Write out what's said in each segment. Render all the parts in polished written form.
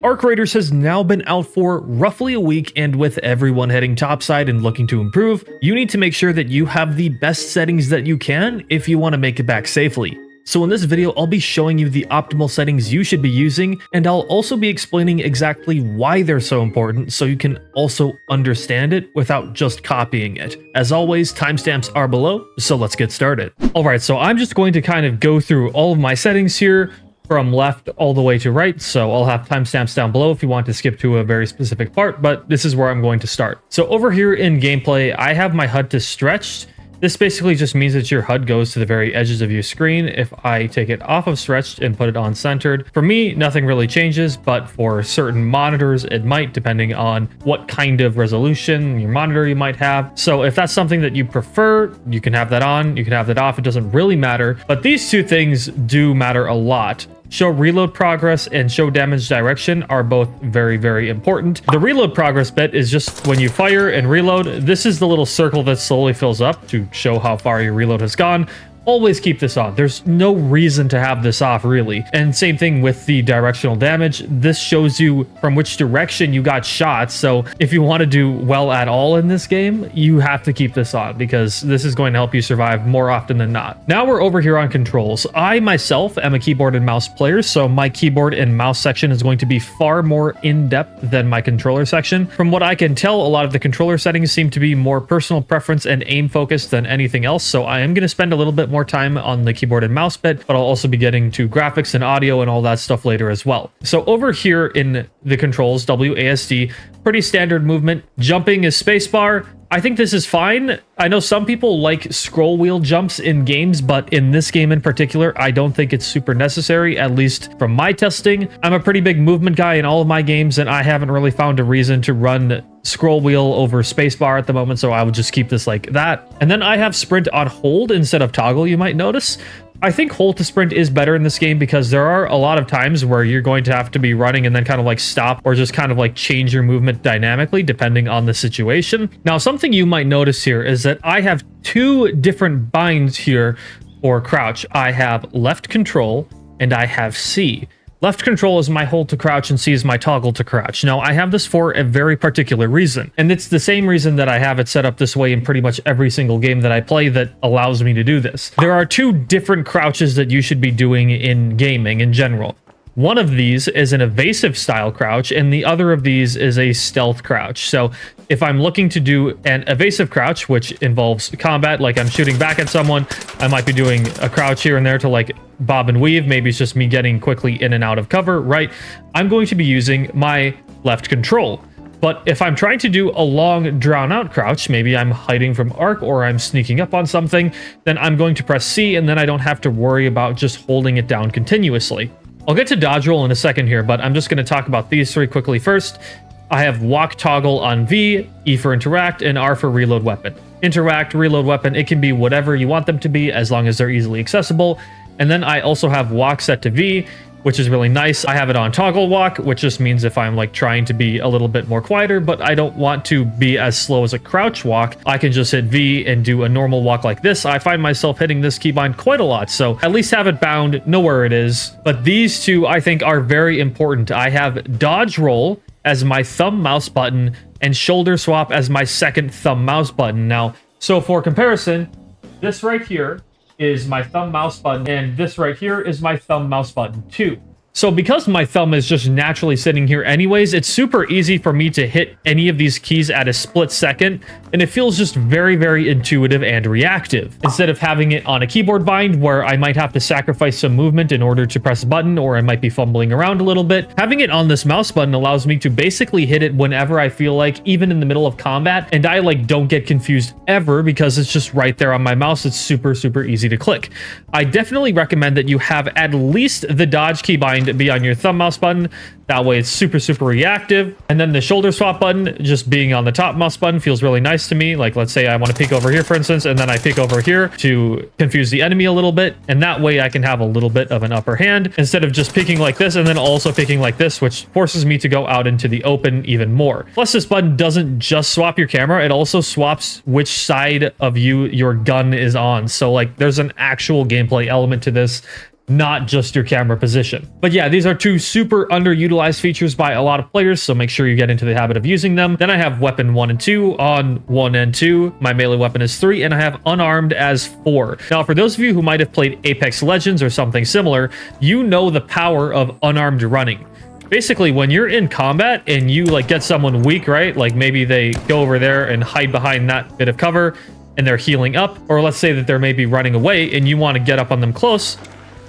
Arc Raiders has now been out for roughly a week, and with everyone heading topside and looking to improve, you need to make sure that you have the best settings that you can if you want to make it back safely. So in this video, I'll be showing you the optimal settings you should be using, and I'll also be explaining exactly why they're so important so you can also understand it without just copying it. As always, timestamps are below, so let's get started. Alright, so I'm just going to kind of go through all of my settings here, from left all the way to right, so I'll have timestamps down below if you want to skip to a very specific part, but this is where I'm going to start. So over here in gameplay, I have my HUD to stretched. This basically just means that your HUD goes to the very edges of your screen. If I take it off of stretched and put it on centered, for me, nothing really changes, but for certain monitors, it might, depending on what kind of resolution your monitor you might have. So if that's something that you prefer, you can have that on, you can have that off, it doesn't really matter. But these two things do matter a lot. Show reload progress and show damage direction are both very, very important. The reload progress bit is just when you fire and reload, this is the little circle that slowly fills up to show how far your reload has gone. Always keep this on. There's no reason to have this off, really. And same thing with the directional damage. This shows you from which direction you got shot. So if you want to do well at all in this game, you have to keep this on because this is going to help you survive more often than not. Now we're over here on controls. I myself am a keyboard and mouse player, so my keyboard and mouse section is going to be far more in-depth than my controller section. From what I can tell, a lot of the controller settings seem to be more personal preference and aim focused than anything else. So I am going to spend a little bit more time on the keyboard and mouse bit, but I'll also be getting to graphics and audio and all that stuff later as well. So over here in the controls, WASD, pretty standard movement. Jumping is spacebar. I think this is fine. I know some people like scroll wheel jumps in games, but in this game in particular, I don't think it's super necessary, at least from my testing. I'm a pretty big movement guy in all of my games, and I haven't really found a reason to run scroll wheel over spacebar at the moment, so I would just keep this like that. And then I have sprint on hold instead of toggle, you might notice. I think hold to sprint is better in this game because there are a lot of times where you're going to have to be running and then kind of like stop or just kind of like change your movement dynamically depending on the situation. Now, something you might notice here is that I have two different binds here for crouch. I have left control and I have C. Left control is my hold to crouch and C is my toggle to crouch. Now, I have this for a very particular reason, and it's the same reason that I have it set up this way in pretty much every single game that I play that allows me to do this. There are two different crouches that you should be doing in gaming in general. One of these is an evasive style crouch, and the other of these is a stealth crouch. So if I'm looking to do an evasive crouch, which involves combat, like I'm shooting back at someone, I might be doing a crouch here and there to like bob and weave. Maybe it's just me getting quickly in and out of cover, right? I'm going to be using my left control. But if I'm trying to do a long, drawn-out crouch, maybe I'm hiding from arc or I'm sneaking up on something, then I'm going to press C, and then I don't have to worry about just holding it down continuously. I'll get to dodge roll in a second here, but I'm just going to talk about these three quickly first. I have walk toggle on V, E for interact, and R for reload weapon. Interact, reload weapon, it can be whatever you want them to be as long as they're easily accessible. And then I also have walk set to V, which is really nice. I have it on toggle walk, which just means if I'm like trying to be a little bit more quieter, but I don't want to be as slow as a crouch walk, I can just hit V and do a normal walk like this. I find myself hitting this keybind quite a lot, so at least have it bound, know where it is. But these two I think are very important. I have dodge roll as my thumb mouse button and shoulder swap as my second thumb mouse button. Now, so for comparison, this right here is my thumb mouse button, and this right here is my thumb mouse button too. So because my thumb is just naturally sitting here anyways, it's super easy for me to hit any of these keys at a split second, and it feels just very, very intuitive and reactive. Instead of having it on a keyboard bind where I might have to sacrifice some movement in order to press a button, or I might be fumbling around a little bit, having it on this mouse button allows me to basically hit it whenever I feel like, even in the middle of combat, and I like don't get confused ever because it's just right there on my mouse. It's super, super easy to click. I definitely recommend that you have at least the dodge keybind be on your thumb mouse button. That way it's super, super reactive. And then the shoulder swap button, just being on the top mouse button, feels really nice to me. Like, let's say I want to peek over here, for instance, and then I peek over here to confuse the enemy a little bit. And that way I can have a little bit of an upper hand instead of just peeking like this and then also peeking like this, which forces me to go out into the open even more. Plus, this button doesn't just swap your camera, it also swaps which side of you your gun is on. So like there's an actual gameplay element to this not just your camera position. But yeah, these are two super underutilized features by a lot of players, so make sure you get into the habit of using them. Then I have weapon 1 and 2 on 1 and 2. My melee weapon is 3, and I have unarmed as 4. Now, for those of you who might have played Apex Legends or something similar, you know the power of unarmed running. Basically, when you're in combat and you like get someone weak, right? Like maybe they go over there and hide behind that bit of cover and they're healing up, or let's say that they're maybe running away and you want to get up on them close.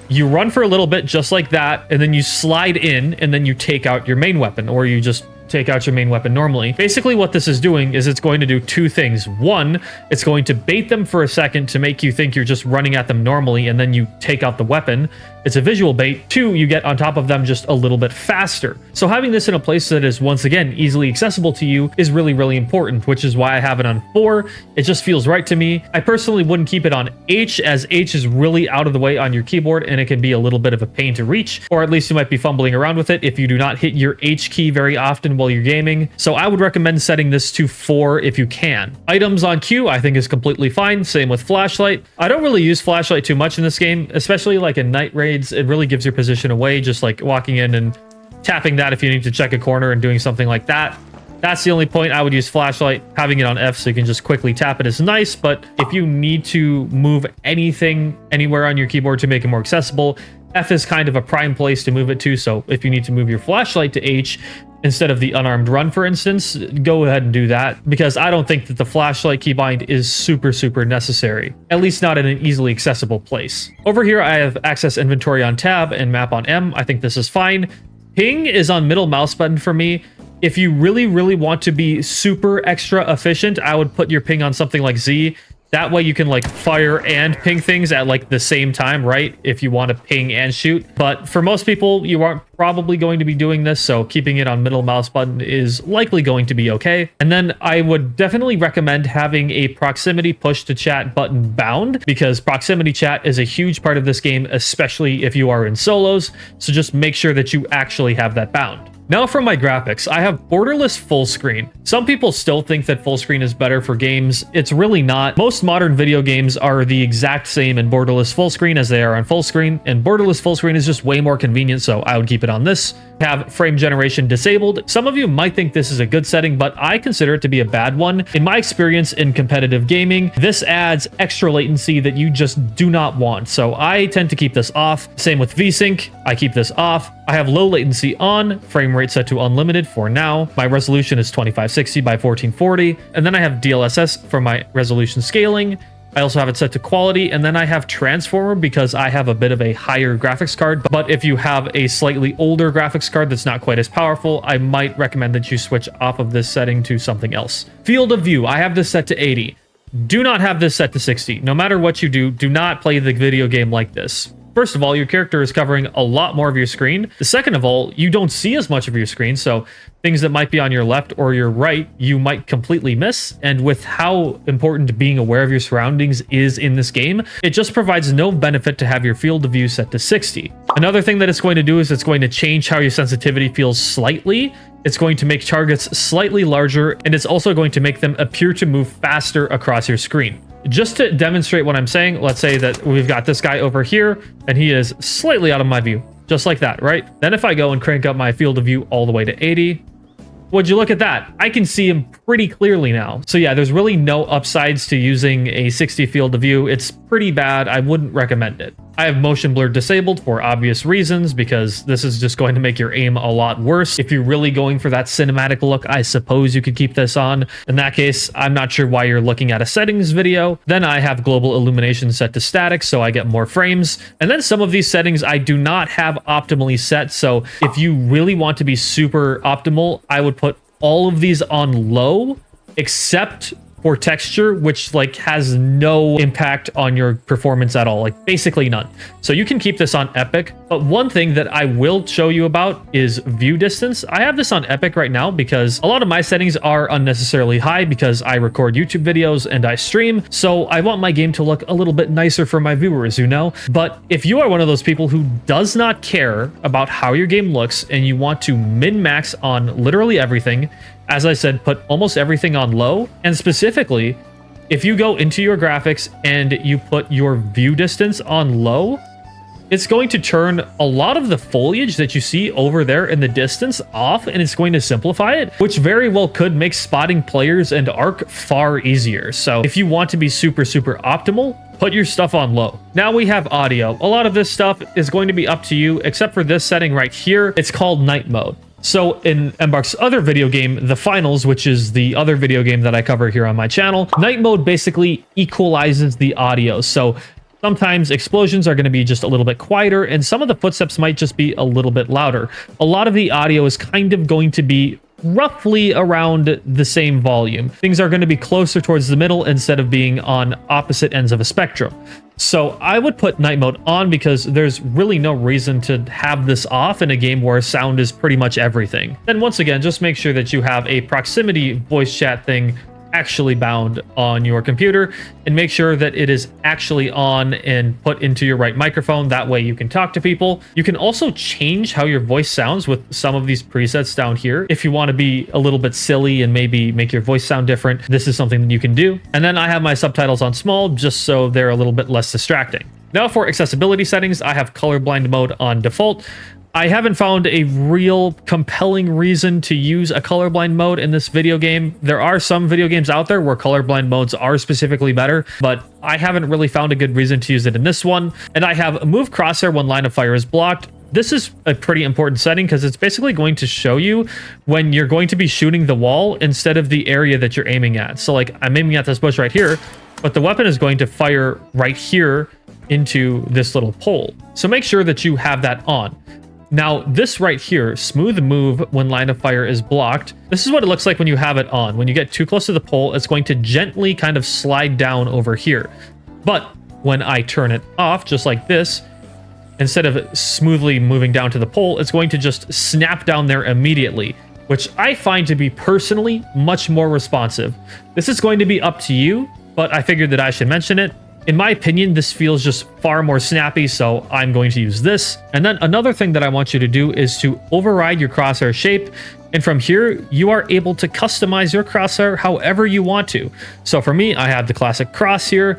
You run for a little bit just like that, and then you slide in, and then you take out your main weapon, or you just take out your main weapon normally. Basically, what this is doing is it's going to do two things. One, it's going to bait them for a second to make you think you're just running at them normally, and then you take out the weapon. It's a visual bait. Two, you get on top of them just a little bit faster. So having this in a place that is, once again, easily accessible to you is really, really important, which is why I have it on 4. It just feels right to me. I personally wouldn't keep it on H, as H is really out of the way on your keyboard, and it can be a little bit of a pain to reach, or at least you might be fumbling around with it if you do not hit your H key very often while you're gaming. So I would recommend setting this to 4 if you can. Items on Q I think is completely fine. Same with flashlight. I don't really use flashlight too much in this game, especially like in night raids. It really gives your position away, just like walking in and tapping that if you need to check a corner and doing something like that. That's the only point I would use flashlight. Having it on F so you can just quickly tap it is nice, but if you need to move anything anywhere on your keyboard to make it more accessible, F is kind of a prime place to move it to. So if you need to move your flashlight to H instead of the unarmed run, for instance, go ahead and do that, because I don't think that the flashlight keybind is super necessary, at least not in an easily accessible place. Over here, I have access inventory on tab and map on M. I think this is fine. Ping is on middle mouse button for me. If you really want to be super extra efficient, I would put your ping on something like Z. That way you can like fire and ping things at like the same time, right? If you want to ping and shoot. But for most people, you aren't probably going to be doing this, so keeping it on middle mouse button is likely going to be okay. And then I would definitely recommend having a proximity push to chat button bound, because proximity chat is a huge part of this game, especially if you are in solos. So just make sure that you actually have that bound. Now for my graphics, I have borderless full screen. Some people still think that full screen is better for games. It's really not. Most modern video games are the exact same in borderless full screen as they are on full screen, and borderless full screen is just way more convenient, so I would keep it on this. Have frame generation disabled. Some of you might think this is a good setting, but I consider it to be a bad one. In my experience in competitive gaming, this adds extra latency that you just do not want, so I tend to keep this off. Same with VSync, I keep this off. I have low latency on, frame rate set to unlimited for now. My resolution is 2560 by 1440, and then I have DLSS for my resolution scaling. I also have it set to quality, and then I have transformer because I have a bit of a higher graphics card. But if you have a slightly older graphics card that's not quite as powerful, I might recommend that you switch off of this setting to something else. Field of view, I have this set to 80. Do not have this set to 60. No matter what you do, do not play the video game like this. First of all, your character is covering a lot more of your screen. Second of all, you don't see as much of your screen, so things that might be on your left or your right, you might completely miss. And with how important being aware of your surroundings is in this game, it just provides no benefit to have your field of view set to 60. Another thing that it's going to do is it's going to change how your sensitivity feels slightly. It's going to make targets slightly larger, and it's also going to make them appear to move faster across your screen. Just to demonstrate what I'm saying, let's say that we've got this guy over here, and he is slightly out of my view, just like that, right? Then if I go and crank up my field of view all the way to 80, would you look at that? I can see him pretty clearly now. So yeah, there's really no upsides to using a 60 field of view. It's pretty bad. I wouldn't recommend it. I have motion blur disabled for obvious reasons, because this is just going to make your aim a lot worse. If you're really going for that cinematic look, I suppose you could keep this on. In that case, I'm not sure why you're looking at a settings video. Then I have global illumination set to static, so I get more frames. And then some of these settings I do not have optimally set. So if you really want to be super optimal, I would put all of these on low, except for texture, which like has no impact on your performance at all, like basically none. So you can keep this on epic. But one thing that I will show you about is view distance. I have this on epic right now because a lot of my settings are unnecessarily high because I record YouTube videos and I stream. So I want my game to look a little bit nicer for my viewers, you know? But if you are one of those people who does not care about how your game looks and you want to min-max on literally everything, as I said, put almost everything on low. And specifically, if you go into your graphics and you put your view distance on low, it's going to turn a lot of the foliage that you see over there in the distance off, and it's going to simplify it, which very well could make spotting players and Arc far easier. So if you want to be super optimal, put your stuff on low. Now we have audio. A lot of this stuff is going to be up to you, except for this setting right here. It's called night mode. So in Embark's other video game, The Finals, which is the other video game that I cover here on my channel, night mode basically equalizes the audio. So sometimes explosions are going to be just a little bit quieter, and some of the footsteps might just be a little bit louder. A lot of the audio is kind of going to be roughly around the same volume. Things are going to be closer towards the middle instead of being on opposite ends of a spectrum. So I would put night mode on because there's really no reason to have this off in a game where sound is pretty much everything. Then once again, just make sure that you have a proximity voice chat thing actually bound on your computer, and make sure that it is actually on and put into your right microphone. That way you can talk to people. You can also change how your voice sounds with some of these presets down here. If you want to be a little bit silly and maybe make your voice sound different, this is something that you can do. And then I have my subtitles on small just so they're a little bit less distracting. Now for accessibility settings, I have colorblind mode on default. I haven't found a real compelling reason to use a colorblind mode in this video game. There are some video games out there where colorblind modes are specifically better, but I haven't really found a good reason to use it in this one. And I have move crosshair when line of fire is blocked. This is a pretty important setting because it's basically going to show you when you're going to be shooting the wall instead of the area that you're aiming at. So like I'm aiming at this bush right here, but the weapon is going to fire right here into this little pole. So make sure that you have that on. Now, this right here, smooth move when line of fire is blocked. This is what it looks like when you have it on. When you get too close to the pole, it's going to gently kind of slide down over here. But when I turn it off, just like this, instead of smoothly moving down to the pole, it's going to just snap down there immediately, which I find to be personally much more responsive. This is going to be up to you, but I figured that I should mention it. In my opinion, this feels just far more snappy, so I'm going to use this. And then another thing that I want you to do is to override your crosshair shape. And from here, you are able to customize your crosshair however you want to. So for me, I have the classic cross here.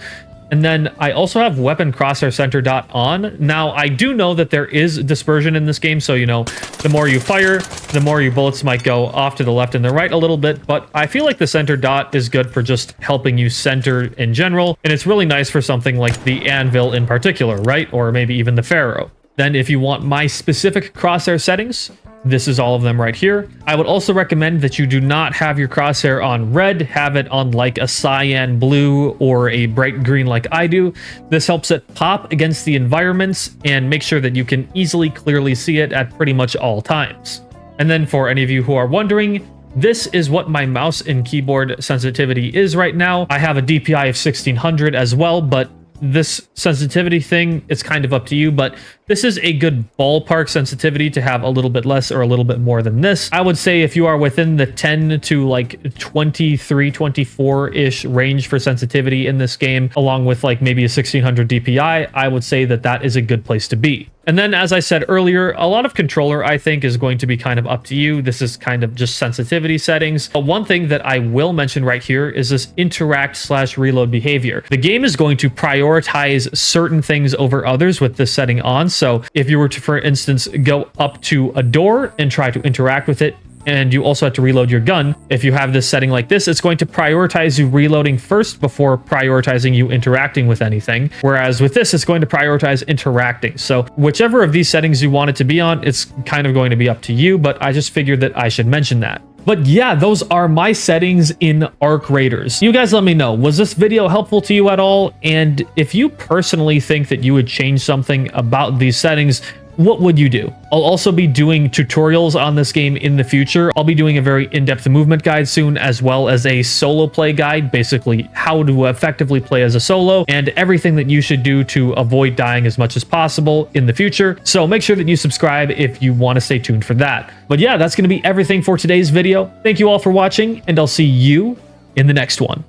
And then I also have weapon crosshair center dot on. Now, I do know that there is dispersion in this game. So, you know, the more you fire, the more your bullets might go off to the left and the right a little bit. But I feel like the center dot is good for just helping you center in general. And it's really nice for something like the anvil in particular, right? Or maybe even the Pharaoh. Then if you want my specific crosshair settings, this is all of them right here. I would also recommend that you do not have your crosshair on red, have it on like a cyan blue or a bright green like I do. This helps it pop against the environments and make sure that you can easily, clearly see it at pretty much all times. And then for any of you who are wondering, this is what my mouse and keyboard sensitivity is right now. I have a DPI of 1600 as well, but this sensitivity thing, it's kind of up to you, but this is a good ballpark sensitivity to have a little bit less or a little bit more than this. I would say if you are within the 10 to like 23, 24-ish range for sensitivity in this game, along with like maybe a 1600 DPI, I would say that that is a good place to be. And then, as I said earlier, a lot of controller, I think, is going to be kind of up to you. This is kind of just sensitivity settings. But one thing that I will mention right here is this interact/reload behavior. The game is going to prioritize certain things over others with this setting on. So if you were to, for instance, go up to a door and try to interact with it, and you also have to reload your gun, if you have this setting like this, it's going to prioritize you reloading first before prioritizing you interacting with anything. Whereas with this, it's going to prioritize interacting. So whichever of these settings you want it to be on, it's kind of going to be up to you, but I just figured that I should mention that. But yeah, those are my settings in Arc Raiders. You guys let me know, was this video helpful to you at all? And if you personally think that you would change something about these settings, what would you do? I'll also be doing tutorials on this game in the future. I'll be doing a very in-depth movement guide soon, as well as a solo play guide, basically how to effectively play as a solo and everything that you should do to avoid dying as much as possible in the future. So make sure that you subscribe if you want to stay tuned for that. But yeah, that's going to be everything for today's video. Thank you all for watching, and I'll see you in the next one.